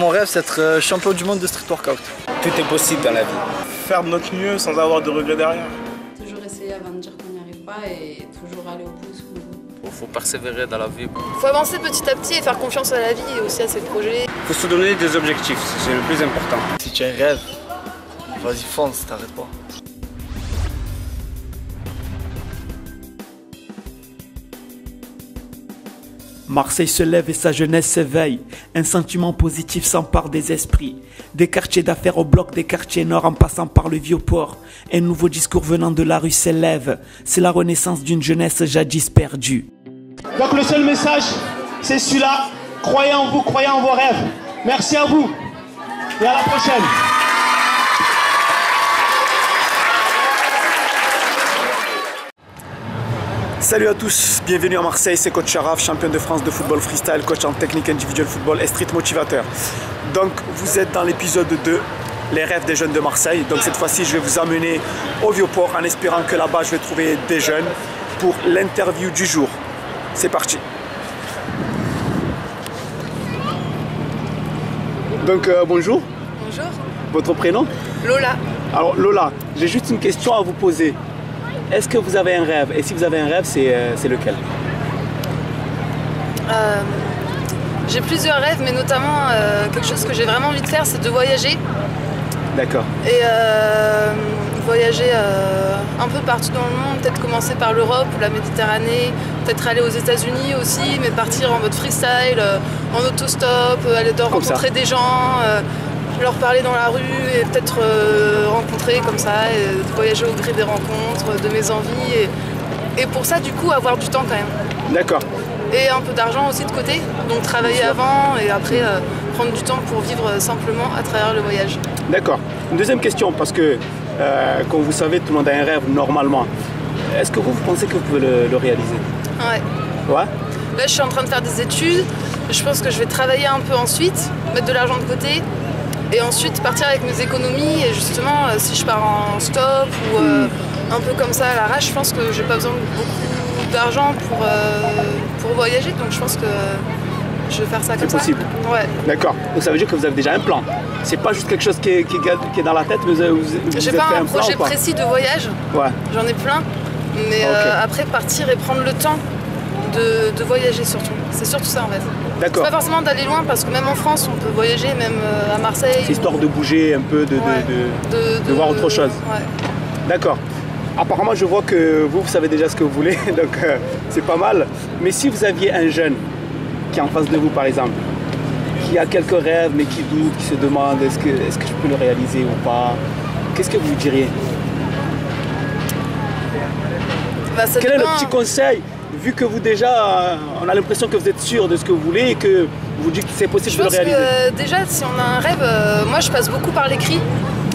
mon rêve, c'est être champion du monde de street workout. Tout est possible dans la vie. Faire de notre mieux sans avoir de regrets derrière. Toujours essayer avant de dire qu'on n'y arrive pas et toujours aller au bout de ce qu'on veut. Faut persévérer dans la vie. Faut avancer petit à petit et faire confiance à la vie et aussi à ses projets. Faut se donner des objectifs, c'est le plus important. Si tu as un rêve, vas-y fonce, t'arrêtes pas. Marseille se lève et sa jeunesse s'éveille. Un sentiment positif s'empare des esprits. Des quartiers d'affaires au bloc, des quartiers nord en passant par le Vieux-Port. Un nouveau discours venant de la rue s'élève. C'est la renaissance d'une jeunesse jadis perdue. Donc le seul message, c'est celui-là. Croyez en vous, croyez en vos rêves. Merci à vous et à la prochaine. Salut à tous, bienvenue à Marseille, c'est coach Sharaf, champion de France de football freestyle, coach en technique individuelle football et street motivateur. Donc vous êtes dans l'épisode 2, les rêves des jeunes de Marseille. Donc cette fois-ci je vais vous amener au Vieux-Port en espérant que là-bas je vais trouver des jeunes pour l'interview du jour. C'est parti. Donc bonjour. Bonjour. Votre prénom? Lola. Alors Lola, j'ai juste une question à vous poser. Est-ce que vous avez un rêve? Et si vous avez un rêve, c'est lequel? J'ai plusieurs rêves, mais notamment quelque chose que j'ai vraiment envie de faire, c'est de voyager. D'accord. Et voyager un peu partout dans le monde, peut-être commencer par l'Europe ou la Méditerranée, peut-être aller aux États-Unis aussi, mais partir en mode freestyle, en autostop, aller rencontrer des gens, leur parler dans la rue et peut-être rencontrer comme ça, et voyager au gré des rencontres, de mes envies. Et pour ça, du coup, avoir du temps quand même. D'accord. Et un peu d'argent aussi de côté, donc travailler avant et après prendre du temps pour vivre simplement à travers le voyage. D'accord. Une deuxième question, parce que comme vous savez, tout le monde a un rêve normalement. Est-ce que vous pensez que vous pouvez le réaliser? Ouais. Ouais. Là, je suis en train de faire des études. Je pense que je vais travailler un peu ensuite, mettre de l'argent de côté et ensuite partir avec mes économies. Et justement, si je pars en stop ou un peu comme ça à l'arrache, je pense que j'ai pas besoin de beaucoup d'argent pour voyager. Donc je pense que je vais faire ça comme ça. C'est possible. Ouais. D'accord. Donc ça veut dire que vous avez déjà un plan. C'est pas juste quelque chose qui est dans la tête, mais vous j'ai avez pas fait un projet plan, précis de voyage. Ouais. J'en ai plein. Mais après partir et prendre le temps de voyager surtout. C'est surtout ça en fait. D'accord. C'est pas forcément d'aller loin parce que même en France on peut voyager, même à Marseille. C'est histoire de bouger un peu, de voir autre chose. Ouais. D'accord. Apparemment je vois que vous savez déjà ce que vous voulez, donc c'est pas mal. Mais si vous aviez un jeune qui est en face de vous par exemple, qui a quelques rêves mais qui doute, qui se demande est-ce que je peux le réaliser ou pas, qu'est-ce que vous diriez? Quel est le petit conseil, vu que vous déjà, on a l'impression que vous êtes sûr de ce que vous voulez et que vous dites que c'est possible de le réaliser? Je pense que déjà, si on a un rêve, moi je passe beaucoup par l'écrit.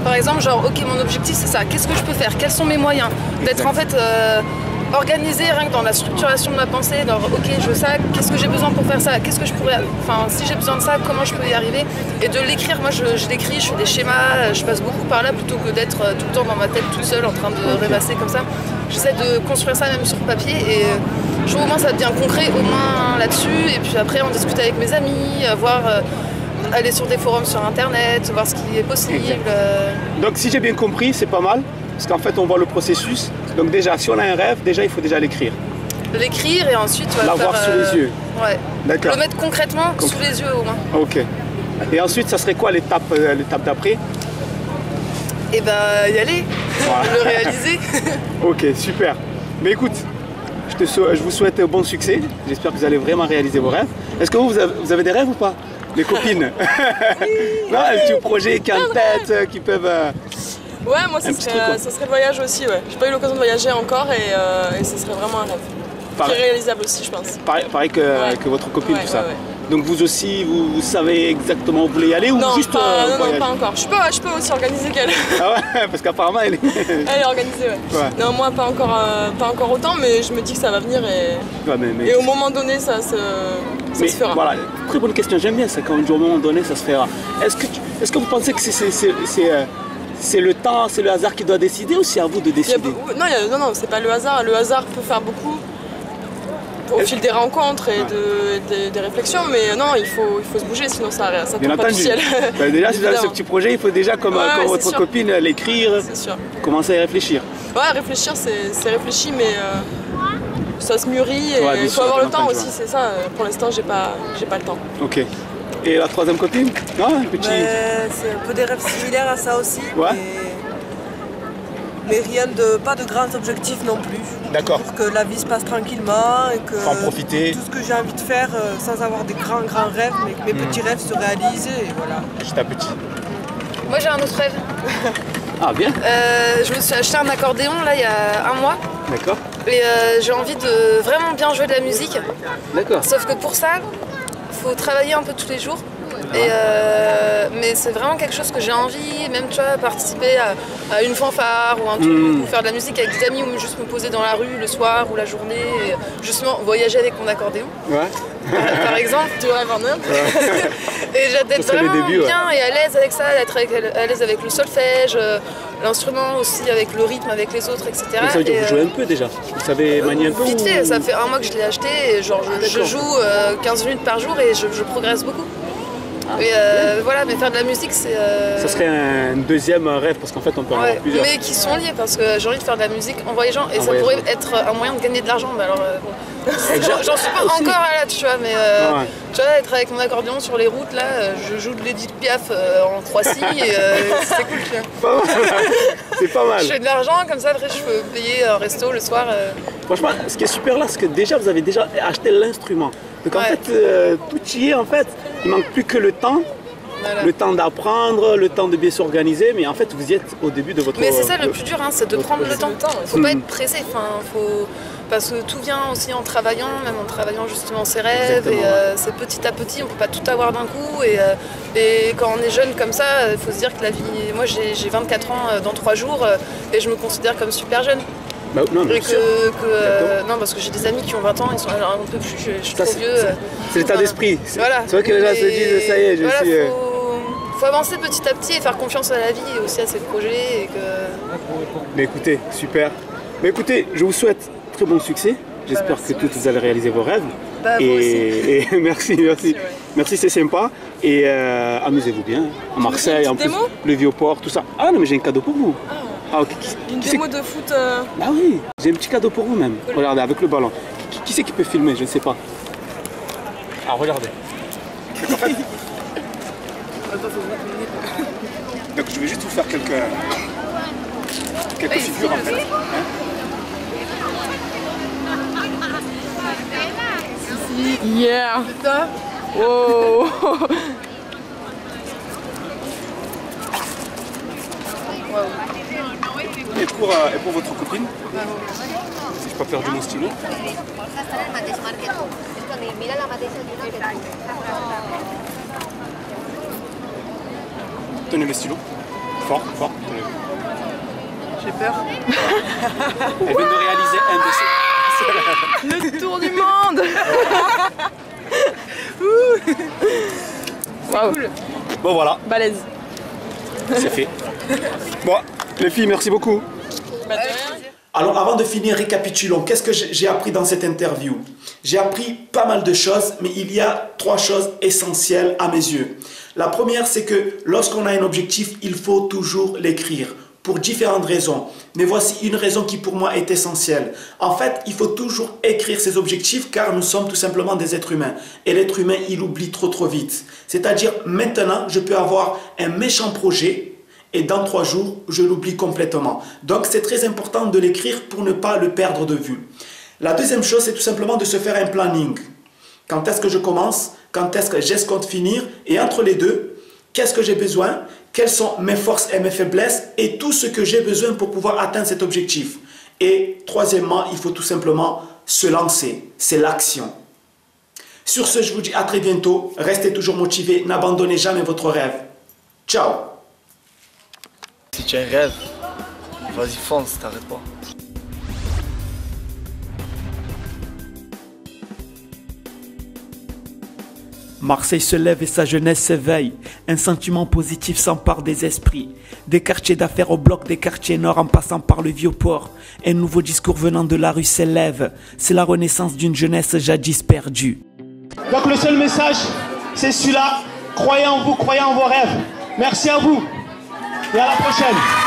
Par exemple, genre, ok, mon objectif c'est ça, qu'est-ce que je peux faire? Quels sont mes moyens? D'être en fait organisé rien que dans la structuration de ma pensée, genre, ok, je veux ça, qu'est-ce que j'ai besoin pour faire ça? Qu'est-ce que je pourrais, enfin, si j'ai besoin de ça, comment je peux y arriver? Et de l'écrire, moi je l'écris, je fais des schémas, je passe beaucoup par là plutôt que d'être tout le temps dans ma tête toute seule en train de rêvasser comme ça. J'essaie de construire ça même sur papier et je trouve au moins ça devient concret au moins là-dessus. Et puis après on discute avec mes amis, aller sur des forums sur internet, voir ce qui est possible. Donc si j'ai bien compris, c'est pas mal, parce qu'en fait on voit le processus. Donc déjà, si on a un rêve, déjà il faut déjà l'écrire. L'écrire et ensuite l'avoir sous les yeux. Ouais. D'accord. Le mettre concrètement sous les yeux au moins. Ok. Et ensuite, ça serait quoi l'étape d'après? Et y aller, le réaliser. Ok, super. Mais écoute, je vous souhaite bon succès. J'espère que vous allez vraiment réaliser vos rêves. Est-ce que vous avez des rêves ou pas? Les copines? Non, un petit projet qui est en tête, qui peuvent... Ouais, moi ça serait le voyage aussi, ouais. J'ai pas eu l'occasion de voyager encore et ce serait vraiment un rêve. Très réalisable aussi, je pense. Pareil que votre copine, tout ça. Ouais. Donc vous aussi, vous savez exactement où vous voulez y aller ou juste non, pas encore. Je peux aussi organiser qu'elle. Ah ouais, parce qu'apparemment elle est... Elle est organisée, ouais. Non, moi pas encore autant, mais je me dis que ça va venir et au moment donné, ça se fera. Voilà, très bonne question, j'aime bien ça, quand au moment donné, ça se fera. Est-ce que vous pensez que c'est le temps, c'est le hasard qui doit décider ou c'est à vous de décider? Non, c'est pas le hasard. Le hasard peut faire beaucoup. au fil des rencontres et des réflexions, mais non, il faut se bouger, sinon ça tombe pas du ciel. Bah, déjà, si vous avez ce petit projet, il faut déjà, comme votre copine, l'écrire, commencer à y réfléchir. Ouais, réfléchir, c'est réfléchi, mais ça se mûrit et il faut avoir le temps aussi, c'est ça. Pour l'instant, j'ai pas le temps. Ok. Et la troisième copine? Non, un petit... C'est un peu des rêves similaires à ça aussi. Ouais. Mais pas de grands objectifs non plus. D'accord. Pour que la vie se passe tranquillement et que faut en profiter. Tout ce que j'ai envie de faire sans avoir des grands rêves, mais que mes petits rêves se réalisent et voilà. Petit à petit. Moi j'ai un autre rêve. Ah bien. Je me suis acheté un accordéon là il y a 1 mois. D'accord. Et j'ai envie de vraiment bien jouer de la musique. D'accord. Sauf que pour ça, il faut travailler un peu tous les jours. Et mais c'est vraiment quelque chose que j'ai envie, même tu vois, participer à une fanfare ou un truc, ou faire de la musique avec des amis, ou juste me poser dans la rue le soir ou la journée, et justement voyager avec mon accordéon. Ouais. Par exemple, tu rêves en Inde. Et d'être vraiment bien et à l'aise avec ça, d'être à l'aise avec le solfège, l'instrument aussi, avec le rythme, avec les autres, etc. Mais ça veut dire que vous jouez un peu déjà? Vous savez manier un peu? Vite fait, ça fait 1 mois que je l'ai acheté et genre je joue 15 minutes par jour et je progresse beaucoup. Et voilà, mais faire de la musique, c'est... Ça serait un deuxième rêve, parce qu'en fait, on peut en avoir plusieurs. Mais qui sont liés, parce que j'ai envie de faire de la musique en voyageant, et ça pourrait être un moyen de gagner de l'argent. Mais alors, j'en suis pas encore là, tu vois, mais tu vois, être avec mon accordéon sur les routes, là, je joue de l'Edith Piaf en 3/6, et c'est cool, tu vois. C'est pas mal. Je fais de l'argent, comme ça, après, je peux payer un resto le soir. Franchement, ce qui est super là, c'est que déjà, vous avez déjà acheté l'instrument. Donc en fait, tout y est en fait. Il manque plus que le temps. Voilà. Le temps d'apprendre, le temps de bien s'organiser, mais en fait vous y êtes au début de votre... Mais c'est ça le plus dur, hein, c'est de prendre le temps. Faut pas être pressé, parce que tout vient aussi en travaillant, même en travaillant justement ses rêves. Exactement, et c'est petit à petit, on peut pas tout avoir d'un coup. Et quand on est jeune comme ça, il faut se dire que la vie... Moi j'ai 24 ans dans 3 jours et je me considère comme super jeune. Bah, non, non, parce que j'ai des amis qui ont 20 ans, ils sont là, on peut plus, je suis trop vieux. C'est l'état d'esprit. Voilà. C'est vrai que les gens se disent, ça y est, je suis... Faut avancer petit à petit et faire confiance à la vie et aussi à ses projets. Et que... Mais écoutez, super. Mais écoutez, je vous souhaite très bon succès. J'espère que tous vous allez réaliser vos rêves. Et merci. Merci, c'est sympa. Et amusez-vous bien. À Marseille, en plus, le Vieux-Port, tout ça. Ah non, mais j'ai un cadeau pour vous. Ah, okay. Une démo de foot. Ah oui, j'ai un petit cadeau pour vous même. Cool. Regardez, avec le ballon. Qui c'est qui peut filmer? Je ne sais pas. Ah, regardez. Donc je vais juste vous faire quelques figures en fait. Yeah. Wow. Et pour votre copine, si je peux perdre mon stylo. Tenez le stylo. Fort. J'ai peur. Elle vient de réaliser un de ses... Le tour du monde. Wow. Cool. Bon voilà. Balèze. C'est fait. Bon, les filles, merci beaucoup. Alors avant de finir, récapitulons. Qu'est-ce que j'ai appris dans cette interview? J'ai appris pas mal de choses, mais il y a 3 choses essentielles à mes yeux. La première, c'est que lorsqu'on a un objectif, il faut toujours l'écrire. Pour différentes raisons. Mais voici une raison qui pour moi est essentielle. En fait, il faut toujours écrire ses objectifs car nous sommes tout simplement des êtres humains. Et l'être humain, il oublie trop vite. C'est-à-dire, maintenant, je peux avoir un méchant projet et dans 3 jours, je l'oublie complètement. Donc, c'est très important de l'écrire pour ne pas le perdre de vue. La deuxième chose, c'est tout simplement de se faire un planning. Quand est-ce que je commence? Quand est-ce que j'escompte finir? Et entre les deux, qu'est-ce que j'ai besoin? Quelles sont mes forces et mes faiblesses? Et tout ce que j'ai besoin pour pouvoir atteindre cet objectif. Et troisièmement, il faut tout simplement se lancer. C'est l'action. Sur ce, je vous dis à très bientôt. Restez toujours motivés. N'abandonnez jamais votre rêve. Ciao. Si tu as un rêve, vas-y fonce, t'arrêtes pas. Marseille se lève et sa jeunesse s'éveille. Un sentiment positif s'empare des esprits. Des quartiers d'affaires au bloc, des quartiers nord en passant par le Vieux-Port. Un nouveau discours venant de la rue s'élève. C'est la renaissance d'une jeunesse jadis perdue. Donc le seul message, c'est celui-là. Croyez en vous, croyez en vos rêves. Merci à vous et à la prochaine.